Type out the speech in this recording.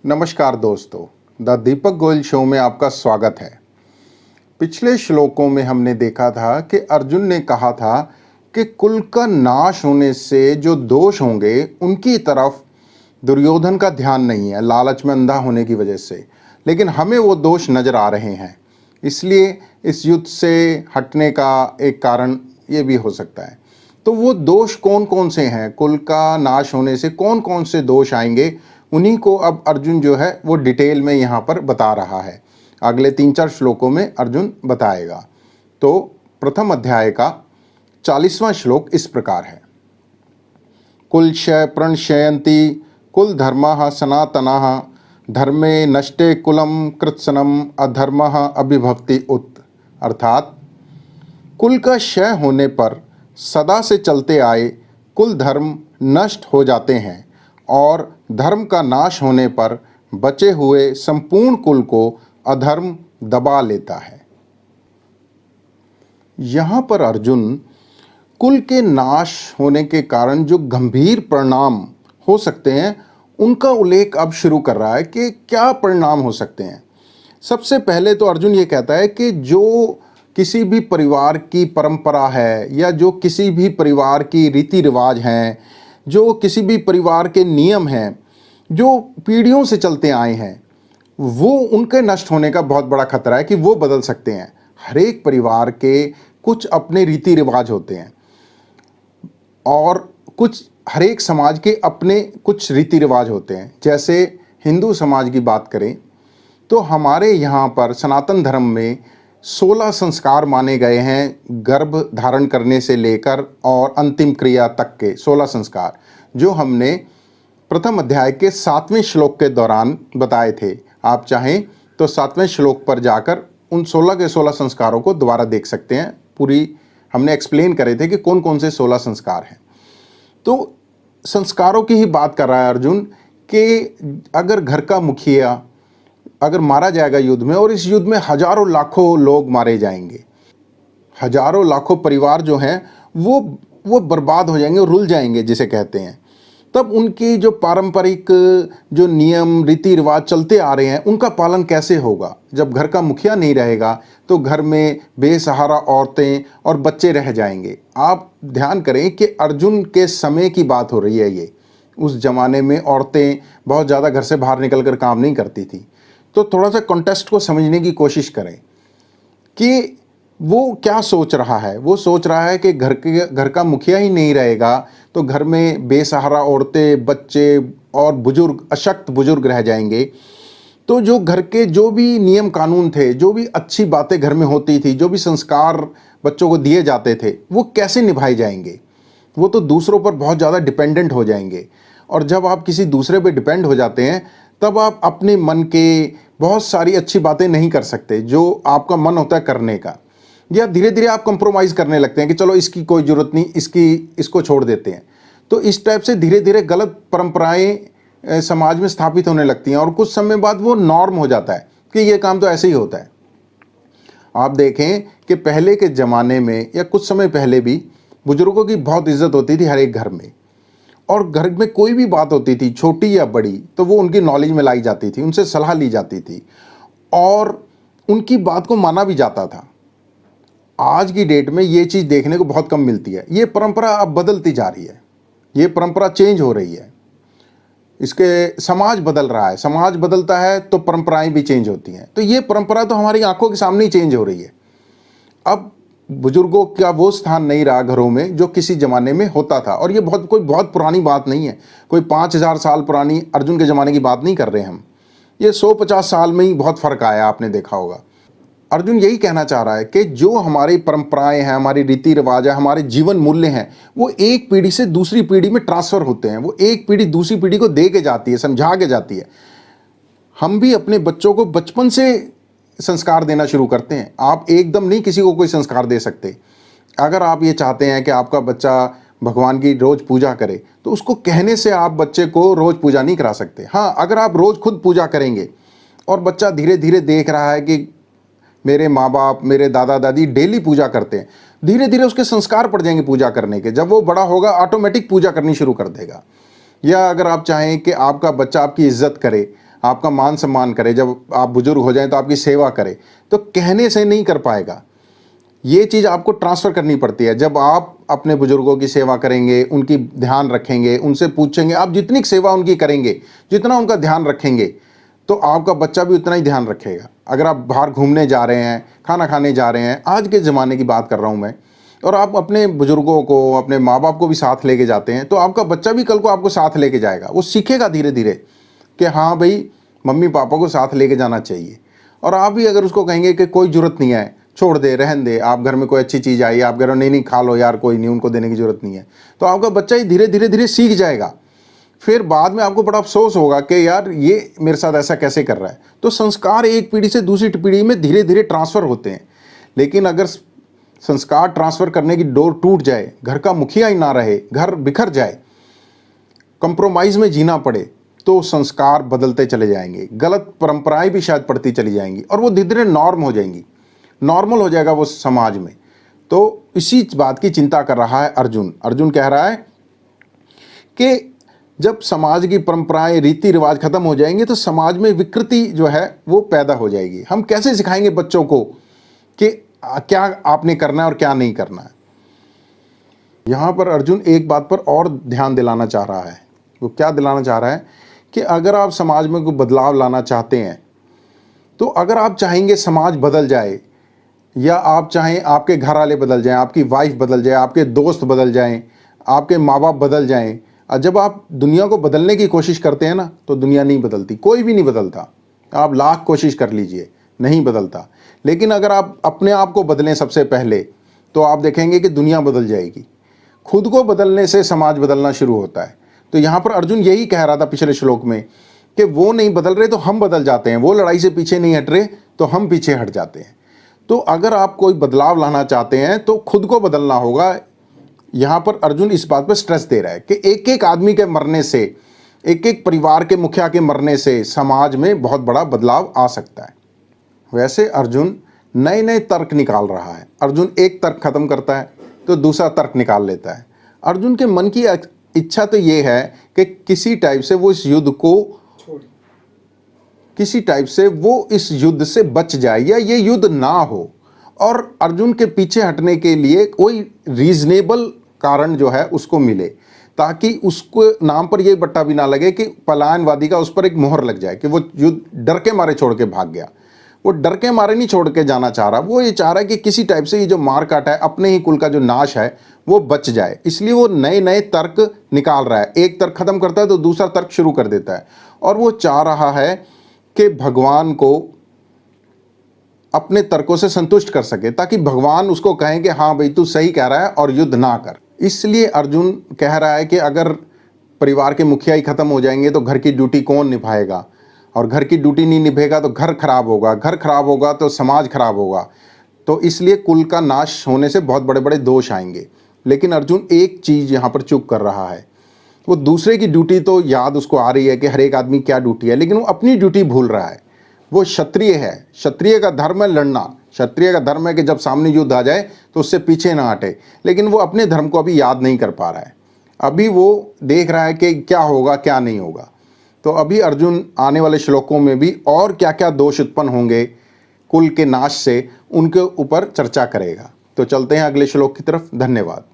नमस्कार दोस्तों, the Deepak Goyal show में आपका स्वागत है। पिछले श्लोकों में हमने देखा था कि अर्जुन ने कहा था कि कुल का नाश होने से जो दोष होंगे उनकी तरफ दुर्योधन का ध्यान नहीं है, लालच में अंधा होने की वजह से। लेकिन हमें वो दोष नज़र आ रहे हैं, इसलिए इस युद्ध से हटने का एक कारण ये भी हो सकता है। तो वो दोष कौन कौन से हैं? कुल का नाश होने से कौन कौन से दोष आएंगे, उन्हीं को अब अर्जुन जो है वो डिटेल में यहाँ पर बता रहा है। अगले 3-4 श्लोकों में अर्जुन बताएगा। तो प्रथम अध्याय का 40वां श्लोक इस प्रकार है। कुलक्षय प्रणश्यन्ति कुल धर्मः सनातनः धर्मे नष्टे कुलम कृत्सनम अधर्मः अभिभवति उत। अर्थात कुल का क्षय होने पर सदा से चलते आए कुल धर्म नष्ट हो जाते हैं और धर्म का नाश होने पर बचे हुए संपूर्ण कुल को अधर्म दबा लेता है। यहाँ पर अर्जुन कुल के नाश होने के कारण जो गंभीर परिणाम हो सकते हैं उनका उल्लेख अब शुरू कर रहा है कि क्या परिणाम हो सकते हैं। सबसे पहले तो अर्जुन ये कहता है कि जो किसी भी परिवार की परंपरा है या जो किसी भी परिवार की रीति रिवाज हैं, जो किसी भी परिवार के नियम हैं जो पीढ़ियों से चलते आए हैं, वो उनके नष्ट होने का बहुत बड़ा खतरा है कि वो बदल सकते हैं। हर एक परिवार के कुछ अपने रीति रिवाज होते हैं और कुछ हर एक समाज के अपने कुछ रीति रिवाज होते हैं। जैसे हिंदू समाज की बात करें तो हमारे यहाँ पर सनातन धर्म में 16 संस्कार माने गए हैं, गर्भ धारण करने से लेकर और अंतिम क्रिया तक के 16 संस्कार, जो हमने प्रथम अध्याय के 7वें श्लोक के दौरान बताए थे। आप चाहें तो 7वें श्लोक पर जाकर उन 16 के 16 संस्कारों को दोबारा देख सकते हैं। पूरी हमने एक्सप्लेन करे थे कि कौन कौन से 16 संस्कार हैं। तो संस्कारों की ही बात कर रहा है अर्जुन कि अगर घर का मुखिया अगर मारा जाएगा युद्ध में और इस युद्ध में हजारों लाखों लोग मारे जाएंगे, हजारों लाखों परिवार जो हैं वो बर्बाद हो जाएंगे, रुल जाएंगे जिसे कहते हैं, तब उनकी जो पारंपरिक जो नियम रीति रिवाज चलते आ रहे हैं उनका पालन कैसे होगा? जब घर का मुखिया नहीं रहेगा तो घर में बेसहारा औरतें और बच्चे रह जाएंगे। आप ध्यान करें कि अर्जुन के समय की बात हो रही है ये। उस ज़माने में औरतें बहुत ज़्यादा घर से बाहर निकल कर काम नहीं करती थी। तो थोड़ा सा कॉन्टेक्स्ट को समझने की कोशिश करें कि वो क्या सोच रहा है। वो सोच रहा है कि घर का मुखिया ही नहीं रहेगा तो घर में बेसहारा औरतें, बच्चे और बुजुर्ग, अशक्त बुजुर्ग रह जाएंगे। तो जो घर के जो भी नियम कानून थे, जो भी अच्छी बातें घर में होती थी, जो भी संस्कार बच्चों को दिए जाते थे, वो कैसे निभाए जाएंगे? वो तो दूसरों पर बहुत ज़्यादा डिपेंडेंट हो जाएंगे। और जब आप किसी दूसरे पर डिपेंड हो जाते हैं तब आप अपने मन के बहुत सारी अच्छी बातें नहीं कर सकते जो आपका मन होता है करने का, या धीरे धीरे आप कंप्रोमाइज़ करने लगते हैं कि चलो इसकी कोई ज़रूरत नहीं, इसको छोड़ देते हैं। तो इस टाइप से धीरे धीरे गलत परंपराएं समाज में स्थापित होने लगती हैं और कुछ समय बाद वो नॉर्म हो जाता है कि ये काम तो ऐसे ही होता है। आप देखें कि पहले के ज़माने में या कुछ समय पहले भी बुजुर्गों की बहुत इज्जत होती थी हर एक घर में, और घर में कोई भी बात होती थी छोटी या बड़ी तो वो उनकी नॉलेज में लाई जाती थी, उनसे सलाह ली जाती थी और उनकी बात को माना भी जाता था। आज की डेट में ये चीज़ देखने को बहुत कम मिलती है। ये परंपरा अब बदलती जा रही है, ये परंपरा चेंज हो रही है। इसके समाज बदल रहा है, समाज बदलता है तो परंपराएं भी चेंज होती हैं। तो ये परंपरा तो हमारी आंखों के सामने ही चेंज हो रही है। अब बुजुर्गों का वो स्थान नहीं रहा घरों में जो किसी ज़माने में होता था। और ये कोई बहुत पुरानी बात नहीं है, कोई 5000 साल पुरानी अर्जुन के ज़माने की बात नहीं कर रहे हम। ये 150 साल में ही बहुत फ़र्क आया, आपने देखा होगा। अर्जुन यही कहना चाह रहा है कि जो हमारी परंपराएं हैं, हमारी रीति रिवाज है, हमारे जीवन मूल्य हैं, वो एक पीढ़ी से दूसरी पीढ़ी में ट्रांसफ़र होते हैं। वो एक पीढ़ी दूसरी पीढ़ी को दे के जाती है, समझा के जाती है। हम भी अपने बच्चों को बचपन से संस्कार देना शुरू करते हैं। आप एकदम नहीं किसी को कोई संस्कार दे सकते। अगर आप ये चाहते हैं कि आपका बच्चा भगवान की रोज़ पूजा करे तो उसको कहने से आप बच्चे को रोज़ पूजा नहीं करा सकते। हाँ, अगर आप रोज़ खुद पूजा करेंगे और बच्चा धीरे धीरे देख रहा है कि मेरे माँ बाप, मेरे दादा दादी डेली पूजा करते हैं, धीरे धीरे उसके संस्कार पड़ जाएंगे पूजा करने के। जब वो बड़ा होगा ऑटोमेटिक पूजा करनी शुरू कर देगा। या अगर आप चाहें कि आपका बच्चा आपकी इज्जत करे, आपका मान सम्मान करे, जब आप बुजुर्ग हो जाएं तो आपकी सेवा करे, तो कहने से नहीं कर पाएगा। ये चीज़ आपको ट्रांसफ़र करनी पड़ती है। जब आप अपने बुजुर्गों की सेवा करेंगे, उनकी ध्यान रखेंगे, उनसे पूछेंगे, आप जितनी सेवा उनकी करेंगे, जितना उनका ध्यान रखेंगे, तो आपका बच्चा भी उतना ही ध्यान रखेगा। अगर आप बाहर घूमने जा रहे हैं, खाना खाने जा रहे हैं, आज के ज़माने की बात कर रहा हूँ मैं, और आप अपने बुजुर्गों को, अपने माँ बाप को भी साथ लेके जाते हैं, तो आपका बच्चा भी कल को आपको साथ लेके जाएगा। वो सीखेगा धीरे धीरे कि हाँ भाई, मम्मी पापा को साथ लेके जाना चाहिए। और आप भी अगर उसको कहेंगे कि कोई ज़रूरत नहीं है, छोड़ दे, रहन दे, आप घर में कोई अच्छी चीज़ आई, आप घर में नहीं खा लो यार, कोई नहीं, उनको देने की ज़रूरत नहीं है, तो आपका बच्चा ही धीरे धीरे धीरे सीख जाएगा। फिर बाद में आपको बड़ा अफसोस होगा कि यार ये मेरे साथ ऐसा कैसे कर रहा है। तो संस्कार एक पीढ़ी से दूसरी पीढ़ी में धीरे धीरे ट्रांसफ़र होते हैं। लेकिन अगर संस्कार ट्रांसफ़र करने की डोर टूट जाए, घर का मुखिया ही ना रहे, घर बिखर जाए, कंप्रोमाइज़ में जीना पड़े, तो संस्कार बदलते चले जाएंगे, गलत परंपराएं भी शायद पड़ती चली जाएंगी, और वो धीरे धीरे नॉर्म हो जाएंगी, नॉर्मल हो जाएगा वो समाज में। तो इसी बात की चिंता कर रहा है अर्जुन। अर्जुन कह रहा है कि जब समाज की परंपराएं, रीति रिवाज खत्म हो जाएंगे, तो समाज में विकृति जो है वो पैदा हो जाएगी। हम कैसे सिखाएंगे बच्चों को कि क्या आपने करना है और क्या नहीं करना है। यहाँ पर अर्जुन एक बात पर और ध्यान दिलाना चाह रहा है। वो क्या दिलाना चाह रहा है कि अगर आप समाज में कोई बदलाव लाना चाहते हैं, तो अगर आप चाहेंगे समाज बदल जाए, या आप चाहें आपके घर वाले बदल जाएं, आपकी वाइफ बदल जाए, आपके दोस्त बदल जाएं, आपके माँ बाप बदल जाएं, और जब आप दुनिया को बदलने की कोशिश करते हैं ना, तो दुनिया नहीं बदलती, कोई भी नहीं बदलता। आप लाख कोशिश कर लीजिए, नहीं बदलता। लेकिन अगर आप अपने आप को बदलें सबसे पहले, तो आप देखेंगे कि दुनिया बदल जाएगी। खुद को बदलने से समाज बदलना शुरू होता है। तो यहाँ पर अर्जुन यही कह रहा था पिछले श्लोक में कि वो नहीं बदल रहे तो हम बदल जाते हैं, वो लड़ाई से पीछे नहीं हट रहे तो हम पीछे हट जाते हैं। तो अगर आप कोई बदलाव लाना चाहते हैं तो खुद को बदलना होगा। यहाँ पर अर्जुन इस बात पर स्ट्रेस दे रहा है कि एक एक आदमी के मरने से, एक एक परिवार के मुखिया के मरने से समाज में बहुत बड़ा बदलाव आ सकता है। वैसे अर्जुन नए नए तर्क निकाल रहा है। अर्जुन एक तर्क खत्म करता है तो दूसरा तर्क निकाल लेता है। अर्जुन के मन की इच्छा तो ये है कि किसी टाइप से वो इस युद्ध को, किसी टाइप से वो इस युद्ध से बच जाए, या ये युद्ध ना हो। और अर्जुन के पीछे हटने के लिए कोई रीजनेबल कारण जो है उसको मिले, ताकि उसको नाम पर ये बट्टा भी ना लगे कि पलायनवादी का उस पर एक मोहर लग जाए कि वो युद्ध डर के मारे छोड़ के भाग गया। वो डर के मारे नहीं छोड़ के जाना चाह रहा, वो ये चाह रहा है कि किसी टाइप से ये जो मार काट है, अपने ही कुल का जो नाश है, वो बच जाए। इसलिए वो नए नए तर्क निकाल रहा है। एक तर्क खत्म करता है तो दूसरा तर्क शुरू कर देता है। और वो चाह रहा है कि भगवान को अपने तर्कों से संतुष्ट कर सके, ताकि भगवान उसको कहें कि हाँ भाई तू सही कह रहा है और युद्ध ना कर। इसलिए अर्जुन कह रहा है कि अगर परिवार के मुखिया ही खत्म हो जाएंगे तो घर की ड्यूटी कौन निभाएगा, और घर की ड्यूटी नहीं निभेगा तो घर खराब होगा, घर खराब होगा तो समाज खराब होगा। तो इसलिए कुल का नाश होने से बहुत बड़े बड़े दोष आएंगे। लेकिन अर्जुन एक चीज़ यहाँ पर चूक कर रहा है, वो दूसरे की ड्यूटी तो याद उसको आ रही है कि हर एक आदमी क्या ड्यूटी है, लेकिन वो अपनी ड्यूटी भूल रहा है। वो क्षत्रिय है, क्षत्रिय का धर्म है लड़ना, क्षत्रिय का धर्म है कि जब सामने युद्ध आ जाए तो उससे पीछे ना हटे। लेकिन वो अपने धर्म को अभी याद नहीं कर पा रहा है। अभी वो देख रहा है कि क्या होगा क्या नहीं होगा। तो अभी अर्जुन आने वाले श्लोकों में भी और क्या क्या दोष उत्पन्न होंगे कुल के नाश से, उनके ऊपर चर्चा करेगा। तो चलते हैं अगले श्लोक की तरफ। धन्यवाद।